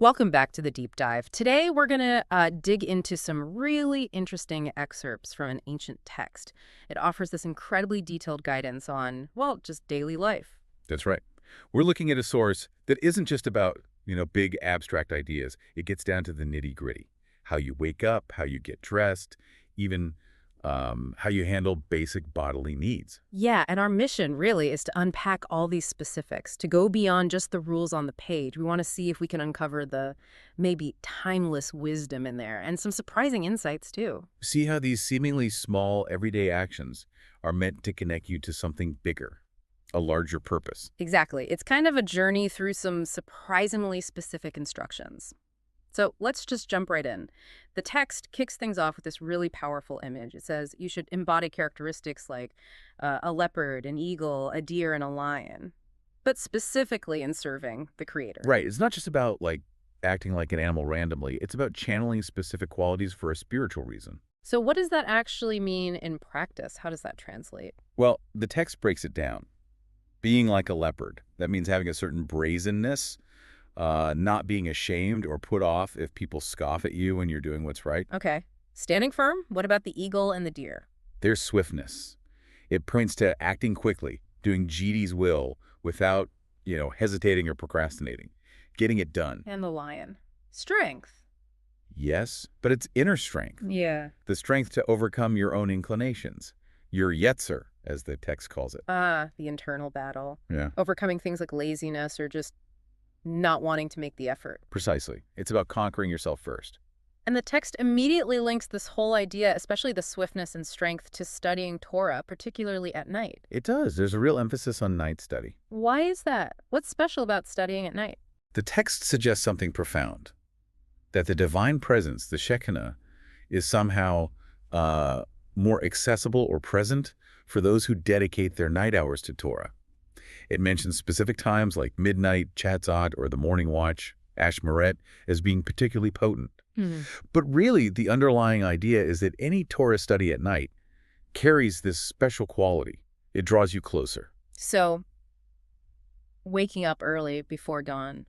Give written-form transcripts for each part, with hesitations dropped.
Welcome back to the deep dive. Today, we're going to dig into some really interesting excerpts from an ancient text. It offers this incredibly detailed guidance on, well, just daily life. That's right. We're looking at a source that isn't just about, big abstract ideas. It gets down to the nitty-gritty. How you wake up, how you get dressed, even how you handle basic bodily needs. Yeah, and our mission really is to unpack all these specifics, to go beyond just the rules on the page. We want to see if we can uncover the maybe timeless wisdom in there and some surprising insights, too. See how these seemingly small, everyday actions are meant to connect you to something bigger, a larger purpose. Exactly. It's kind of a journey through some surprisingly specific instructions. So let's just jump right in. The text kicks things off with this really powerful image. It says you should embody characteristics like a leopard, an eagle, a deer, and a lion, but specifically in serving the creator. Right. It's not just about, acting like an animal randomly. It's about channeling specific qualities for a spiritual reason. So what does that actually mean in practice? How does that translate? Well, the text breaks it down. Being like a leopard. That means having a certain brazenness, not being ashamed or put off if people scoff at you when you're doing what's right. Okay. Standing firm? What about the eagle and the deer? There's swiftness. It points to acting quickly, doing GD's will without, hesitating or procrastinating, getting it done. And the lion? Strength. Yes, but it's inner strength. Yeah. The strength to overcome your own inclinations. Your yetzer, as the text calls it. The internal battle. Yeah. Overcoming things like laziness or just not wanting to make the effort. Precisely. It's about conquering yourself first. And the text immediately links this whole idea, especially the swiftness and strength, to studying Torah, particularly at night. It does. There's a real emphasis on night study. Why is that? What's special about studying at night? The text suggests something profound, that the divine presence, the Shekinah, is somehow more accessible or present for those who dedicate their night hours to Torah. It mentions specific times like midnight, Chatzot, or the morning watch, Ashmeret, as being particularly potent. But really, the underlying idea is that any Torah study at night carries this special quality. It draws you closer. So, waking up early before dawn,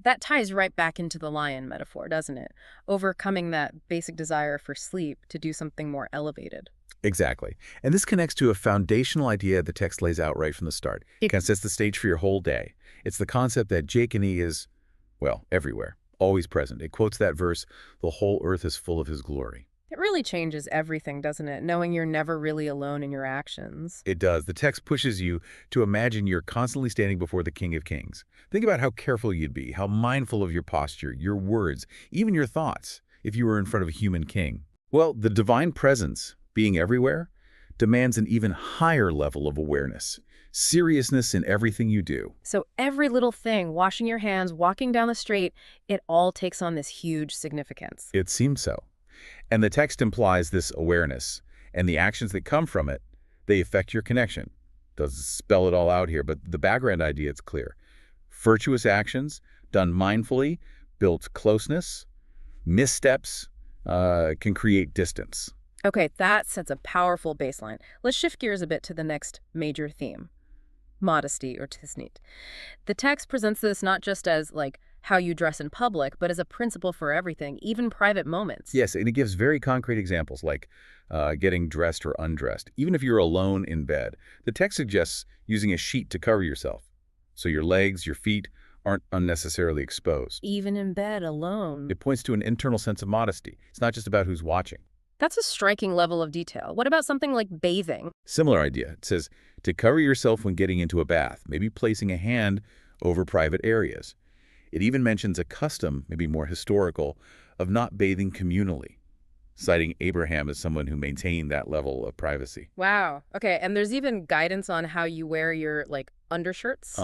that ties right back into the lion metaphor, doesn't it? Overcoming that basic desire for sleep to do something more elevated. Exactly. And this connects to a foundational idea the text lays out right from the start. It kind of sets the stage for your whole day. It's the concept that Jekini is, well, everywhere, always present. It quotes that verse, "The whole earth is full of his glory." It really changes everything, doesn't it? Knowing you're never really alone in your actions. It does. The text pushes you to imagine you're constantly standing before the King of Kings. Think about how careful you'd be, how mindful of your posture, your words, even your thoughts, if you were in front of a human king. Well, the divine presence, being everywhere, demands an even higher level of awareness, seriousness in everything you do. So every little thing, washing your hands, walking down the street, it all takes on this huge significance. It seems so. And the text implies this awareness, and the actions that come from it, they affect your connection. Doesn't spell it all out here, but the background idea is clear. Virtuous actions, done mindfully, build closeness. Missteps can create distance. Okay, that sets a powerful baseline. Let's shift gears a bit to the next major theme, modesty or tisnit. The text presents this not just as how you dress in public, but as a principle for everything, even private moments. Yes, and it gives very concrete examples like getting dressed or undressed. Even if you're alone in bed, the text suggests using a sheet to cover yourself, so your legs, your feet aren't unnecessarily exposed. Even in bed, alone. It points to an internal sense of modesty. It's not just about who's watching. That's a striking level of detail. What about something like bathing? Similar idea. It says to cover yourself when getting into a bath, maybe placing a hand over private areas. It even mentions a custom, maybe more historical, of not bathing communally, citing Abraham as someone who maintained that level of privacy. Wow. Okay, and there's even guidance on how you wear your, undershirts?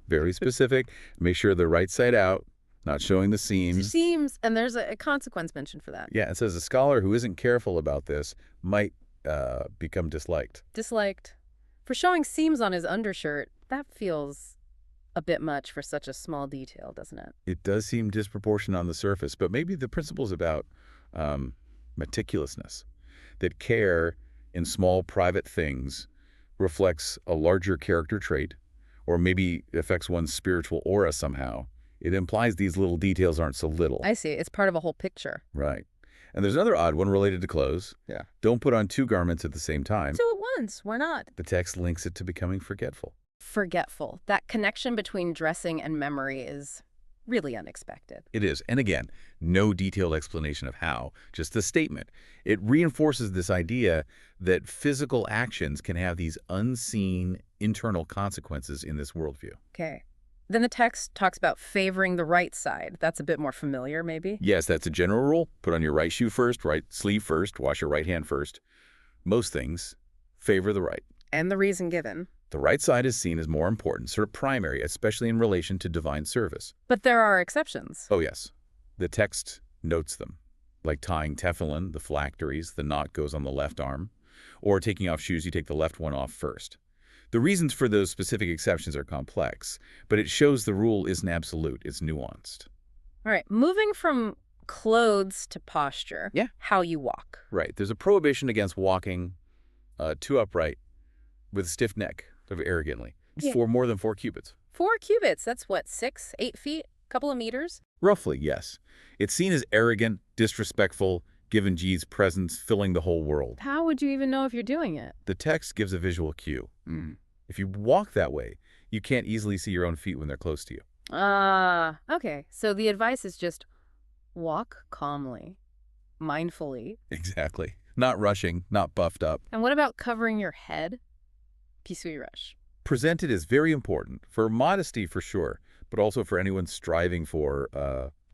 Very specific. Make sure the right side out, not showing the seams. Seams, and there's a consequence mentioned for that. Yeah, it says a scholar who isn't careful about this might become disliked. Disliked. For showing seams on his undershirt, that feels a bit much for such a small detail, doesn't it? It does seem disproportionate on the surface, but maybe the principle's about meticulousness, that care in small private things reflects a larger character trait, or maybe affects one's spiritual aura somehow It implies these little details aren't so little. I see. It's part of a whole picture. Right. And there's another odd one related to clothes. Yeah. Don't put on 2 garments at the same time. Do it once. Why not? The text links it to becoming forgetful. Forgetful. That connection between dressing and memory is really unexpected. It is. And again, no detailed explanation of how, just the statement. It reinforces this idea that physical actions can have these unseen internal consequences in this worldview. Okay. Then the text talks about favoring the right side. That's a bit more familiar, maybe? Yes, that's a general rule. Put on your right shoe first, right sleeve first, wash your right hand first. Most things favor the right. And the reason given. The right side is seen as more important, sort of primary, especially in relation to divine service. But there are exceptions. Oh, yes. The text notes them, like tying tefillin, the phylacteries, the knot goes on the left arm, or taking off shoes, you take the left one off first. The reasons for those specific exceptions are complex, but it shows the rule isn't absolute, it's nuanced. All right, moving from clothes to posture. Yeah. How you walk. Right. There's a prohibition against walking too upright with a stiff neck, sort of arrogantly, Yeah. for more than 4 cubits. 4 cubits, that's what, 6, 8 feet? Couple of meters? Roughly, yes. It's seen as arrogant, disrespectful, given G's presence filling the whole world. How would you even know if you're doing it? The text gives a visual cue. Mm. If you walk that way, you can't easily see your own feet when they're close to you. Okay. So the advice is just walk calmly, mindfully. Exactly. Not rushing, not buffed up. And what about covering your head? Kitzur rush. Presented is very important, for modesty for sure, but also for anyone striving for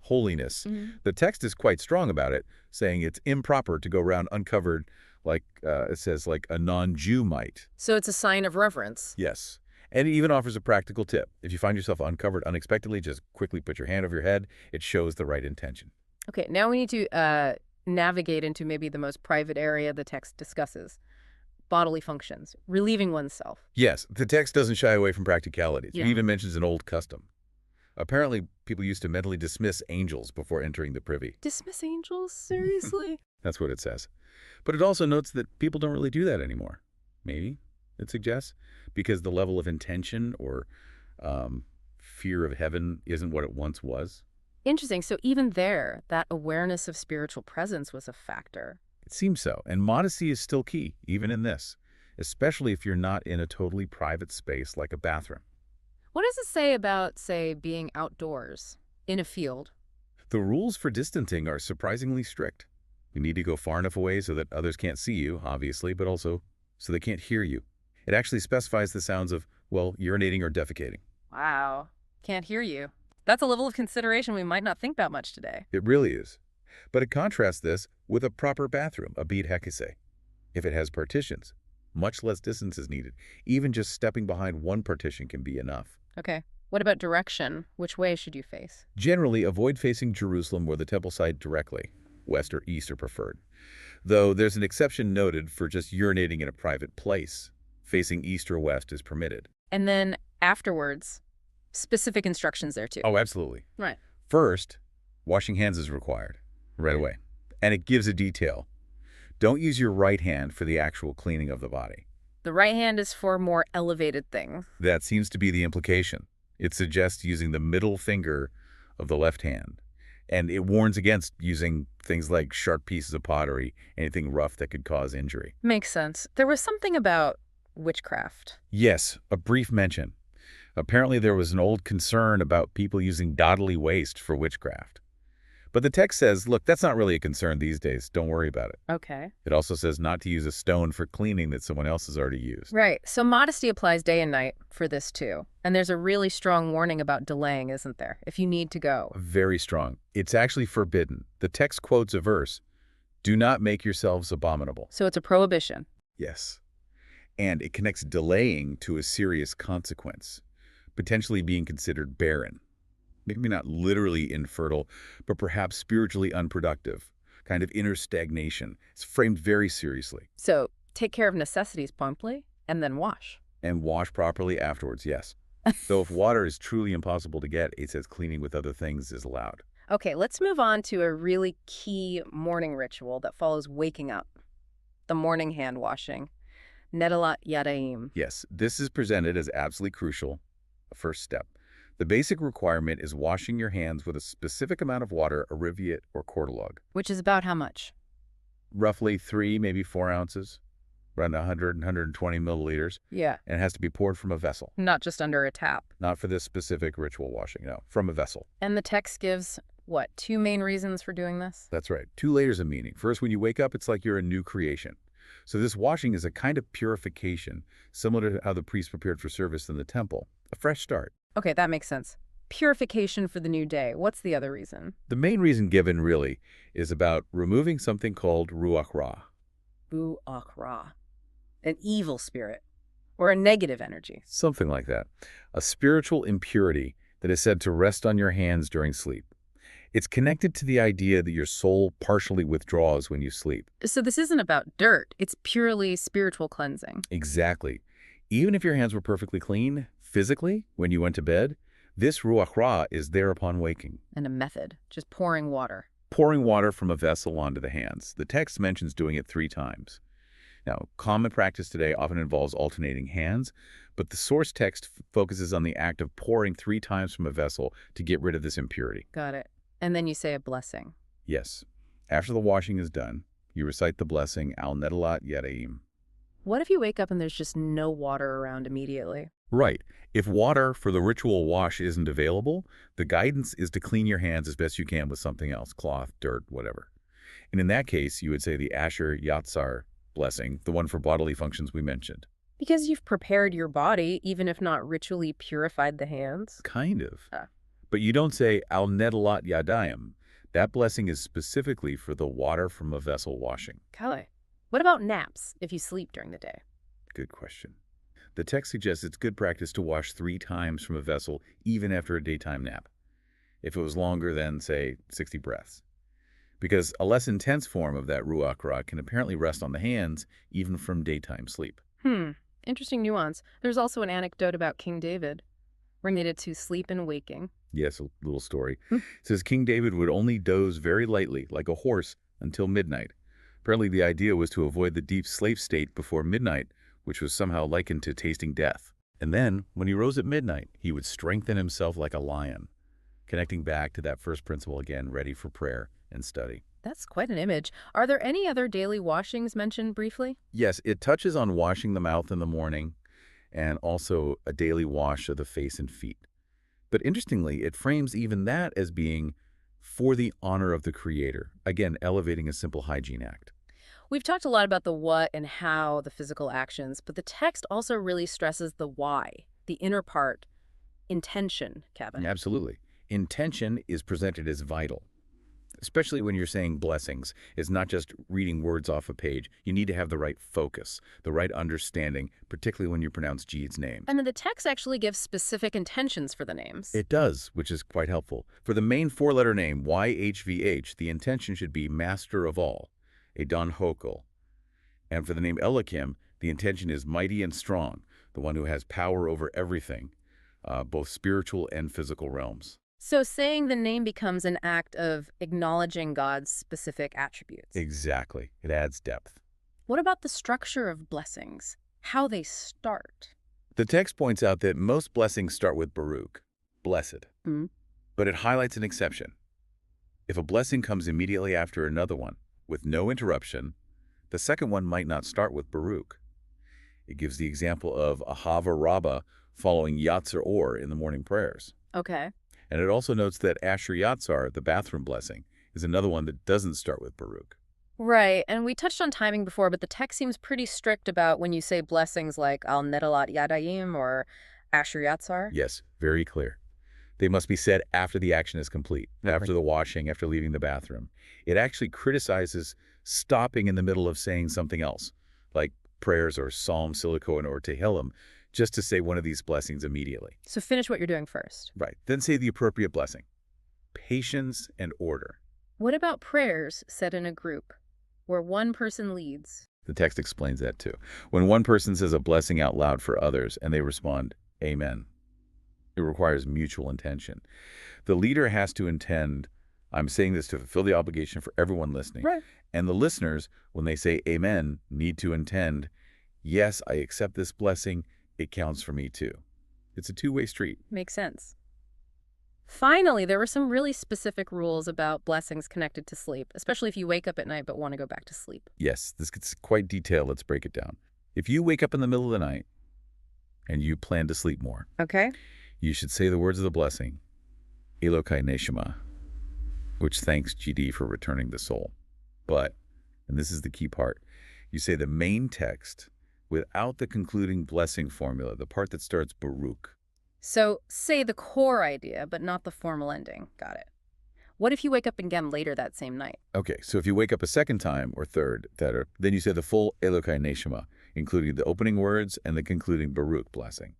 holiness. The text is quite strong about it, saying it's improper to go around uncovered like, it says, like a non-Jew might. So it's a sign of reverence. Yes. And it even offers a practical tip. If you find yourself uncovered unexpectedly, just quickly put your hand over your head. It shows the right intention. Okay, now we need to navigate into maybe the most private area the text discusses. Bodily functions, relieving oneself. Yes, the text doesn't shy away from practicalities. Yeah. It even mentions an old custom. Apparently, people used to mentally dismiss angels before entering the privy. Dismiss angels? Seriously? That's what it says. But it also notes that people don't really do that anymore. Maybe, it suggests, because the level of intention or fear of heaven isn't what it once was. Interesting. So even there, that awareness of spiritual presence was a factor. It seems so. And modesty is still key, even in this, especially if you're not in a totally private space like a bathroom. What does it say about, say, being outdoors, in a field? The rules for distancing are surprisingly strict. You need to go far enough away so that others can't see you, obviously, but also so they can't hear you. It actually specifies the sounds of, well, urinating or defecating. Wow. Can't hear you. That's a level of consideration we might not think about much today. It really is. But it contrasts this with a proper bathroom, a beit hekeseh. If it has partitions, much less distance is needed. Even just stepping behind one partition can be enough. Okay. What about direction? Which way should you face? Generally, avoid facing Jerusalem or the temple site directly. West or east are preferred. Though there's an exception noted for just urinating in a private place. Facing east or west is permitted. And then afterwards, specific instructions there too. Oh, absolutely. Right. First, washing hands is required right away. And it gives a detail. Don't use your right hand for the actual cleaning of the body. The right hand is for more elevated things. That seems to be the implication. It suggests using the middle finger of the left hand. And it warns against using things like sharp pieces of pottery, anything rough that could cause injury. Makes sense. There was something about witchcraft. Yes, a brief mention. Apparently there was an old concern about people using dodily waste for witchcraft. But the text says, look, that's not really a concern these days. Don't worry about it. Okay. It also says not to use a stone for cleaning that someone else has already used. Right. So modesty applies day and night for this too. And there's a really strong warning about delaying, isn't there? If you need to go. Very strong. It's actually forbidden. The text quotes a verse. Do not make yourselves abominable. So it's a prohibition. Yes. And it connects delaying to a serious consequence, potentially being considered barren. Maybe not literally infertile, but perhaps spiritually unproductive, kind of inner stagnation. It's framed very seriously. So take care of necessities promptly and then wash. And wash properly afterwards, yes. Though if water is truly impossible to get, it says cleaning with other things is allowed. Okay, let's move on to a really key morning ritual that follows waking up. The morning hand washing. Netilat Yadayim. Yes, this is presented as absolutely crucial, a first step. The basic requirement is washing your hands with a specific amount of water, a rivulet or quarterlog. Which is about how much? Roughly 3, maybe 4 ounces, around 100, 120 milliliters. Yeah. And it has to be poured from a vessel. Not just under a tap. Not for this specific ritual washing, no, from a vessel. And the text gives, what, 2 main reasons for doing this? That's right. 2 layers of meaning. First, when you wake up, it's like you're a new creation. So this washing is a kind of purification, similar to how the priest prepared for service in the temple. A fresh start. Okay, that makes sense. Purification for the new day. What's the other reason? The main reason given, really, is about removing something called ruach ra. Ruach ra. An evil spirit. Or a negative energy. Something like that. A spiritual impurity that is said to rest on your hands during sleep. It's connected to the idea that your soul partially withdraws when you sleep. So this isn't about dirt. It's purely spiritual cleansing. Exactly. Even if your hands were perfectly clean, physically, when you went to bed, this ruach ra is there upon waking. And a method. Just pouring water. Pouring water from a vessel onto the hands. The text mentions doing it 3 times. Now, common practice today often involves alternating hands, but the source text focuses on the act of pouring 3 times from a vessel to get rid of this impurity. Got it. And then you say a blessing. Yes. After the washing is done, you recite the blessing, Al Nedalat Yadaim. What if you wake up and there's just no water around immediately? Right. If water for the ritual wash isn't available, the guidance is to clean your hands as best you can with something else, cloth, dirt, whatever. And in that case, you would say the Asher Yatzar blessing, the one for bodily functions we mentioned. Because you've prepared your body, even if not ritually purified the hands? Kind of. But you don't say Al Nedalat Yadayim. That blessing is specifically for the water from a vessel washing. Kale. What about naps if you sleep during the day? Good question. The text suggests it's good practice to wash 3 times from a vessel even after a daytime nap, if it was longer than, say, 60 breaths. Because a less intense form of that ruach ra can apparently rest on the hands even from daytime sleep. Interesting nuance. There's also an anecdote about King David related to sleep and waking. Yes, a little story. It says King David would only doze very lightly, like a horse, until midnight. Apparently the idea was to avoid the deep sleep state before midnight, which was somehow likened to tasting death. And then, when he rose at midnight, he would strengthen himself like a lion, connecting back to that first principle again, ready for prayer and study. That's quite an image. Are there any other daily washings mentioned briefly? Yes, it touches on washing the mouth in the morning and also a daily wash of the face and feet. But interestingly, it frames even that as being for the honor of the Creator, again, elevating a simple hygiene act. We've talked a lot about the what and how, the physical actions, but the text also really stresses the why, the inner part, intention, Kevin. Absolutely. Intention is presented as vital, especially when you're saying blessings. It's not just reading words off a page. You need to have the right focus, the right understanding, particularly when you pronounce Jeed's name. And then the text actually gives specific intentions for the names. It does, which is quite helpful. For the main 4-letter name, YHVH, the intention should be Master of All, a Don Hokal. And for the name Elikim, the intention is mighty and strong, the one who has power over everything, both spiritual and physical realms. So saying the name becomes an act of acknowledging God's specific attributes. Exactly. It adds depth. What about the structure of blessings? How they start? The text points out that most blessings start with Baruch, blessed. But it highlights an exception. If a blessing comes immediately after another one, with no interruption, the second one might not start with Baruch. It gives the example of Ahava Rabbah following Yatzar Or in the morning prayers. Okay. And it also notes that Asher Yatzar, the bathroom blessing, is another one that doesn't start with Baruch. Right, and we touched on timing before, but the text seems pretty strict about when you say blessings like Al Nedalat Yadayim or Asher Yatzar. Yes, very clear. They must be said after the action is complete, after the washing, after leaving the bathroom. It actually criticizes stopping in the middle of saying something else, like prayers or Psalm, Silicon, or Tehillim, just to say one of these blessings immediately. So finish what you're doing first. Right. Then say the appropriate blessing. Patience and order. What about prayers said in a group, where one person leads? The text explains that too. When one person says a blessing out loud for others and they respond, Amen, it requires mutual intention. The leader has to intend, I'm saying this to fulfill the obligation for everyone listening. Right. And the listeners, when they say Amen, need to intend, yes, I accept this blessing. It counts for me too. It's a two-way street. Makes sense. Finally, there were some really specific rules about blessings connected to sleep, especially if you wake up at night but want to go back to sleep. Yes, this gets quite detailed. Let's break it down. If you wake up in the middle of the night and you plan to sleep more, Okay? you should say the words of the blessing, Elokai Neshama, which thanks GD for returning the soul. But, and this is the key part, you say the main text without the concluding blessing formula, the part that starts Baruch. So say the core idea, but not the formal ending. Got it. What if you wake up again later that same night? Okay, so if you wake up a second time or third, then you say the full Elokai Neshama, including the opening words and the concluding Baruch blessing.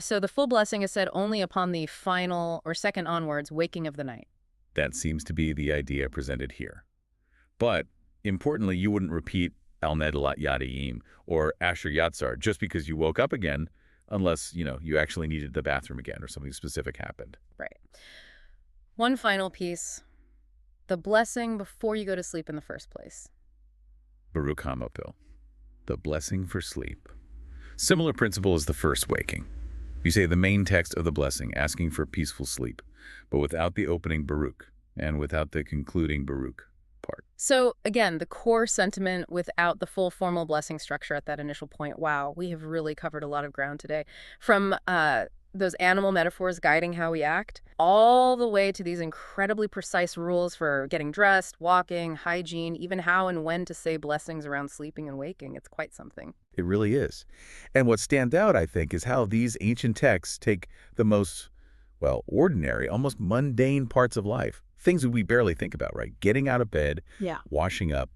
So the full blessing is said only upon the final or second onwards waking of the night. That seems to be the idea presented here. But, importantly, you wouldn't repeat Al Nedalat Yadayim or Asher Yatzar just because you woke up again, unless, you actually needed the bathroom again or something specific happened. Right. One final piece. The blessing before you go to sleep in the first place. Baruch Hamopil, the blessing for sleep. Similar principle as the first waking. You say the main text of the blessing, asking for peaceful sleep, but without the opening Baruch and without the concluding Baruch part. So again, the core sentiment without the full formal blessing structure at that initial point. Wow, we have really covered a lot of ground today. From those animal metaphors guiding how we act, all the way to these incredibly precise rules for getting dressed, walking, hygiene, even how and when to say blessings around sleeping and waking. It's quite something. It really is. And what stands out, I think, is how these ancient texts take the most, ordinary, almost mundane parts of life, things that we barely think about, right? Getting out of bed, Yeah. washing up,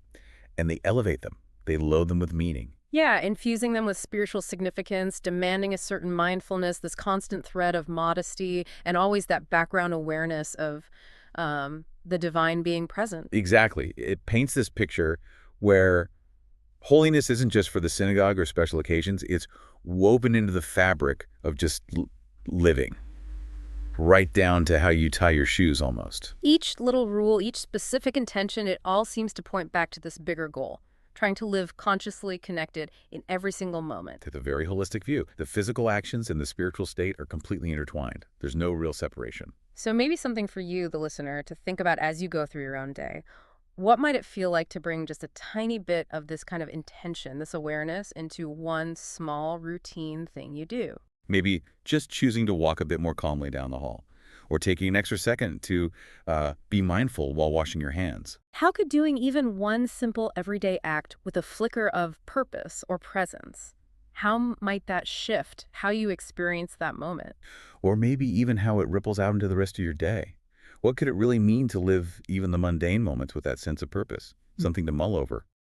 and they elevate them. They load them with meaning. Yeah, infusing them with spiritual significance, demanding a certain mindfulness, this constant thread of modesty, and always that background awareness of the divine being present. Exactly. It paints this picture where holiness isn't just for the synagogue or special occasions. It's woven into the fabric of just living, right down to how you tie your shoes almost. Each little rule, each specific intention, it all seems to point back to this bigger goal, trying to live consciously connected in every single moment. To the very holistic view, the physical actions and the spiritual state are completely intertwined. There's no real separation. So maybe something for you, the listener, to think about as you go through your own day. What might it feel like to bring just a tiny bit of this kind of intention, this awareness, into one small routine thing you do? Maybe just choosing to walk a bit more calmly down the hall, or taking an extra second to be mindful while washing your hands. How could doing even one simple everyday act with a flicker of purpose or presence, how might that shift how you experience that moment? Or maybe even how it ripples out into the rest of your day. What could it really mean to live even the mundane moments with that sense of purpose? Something to mull over.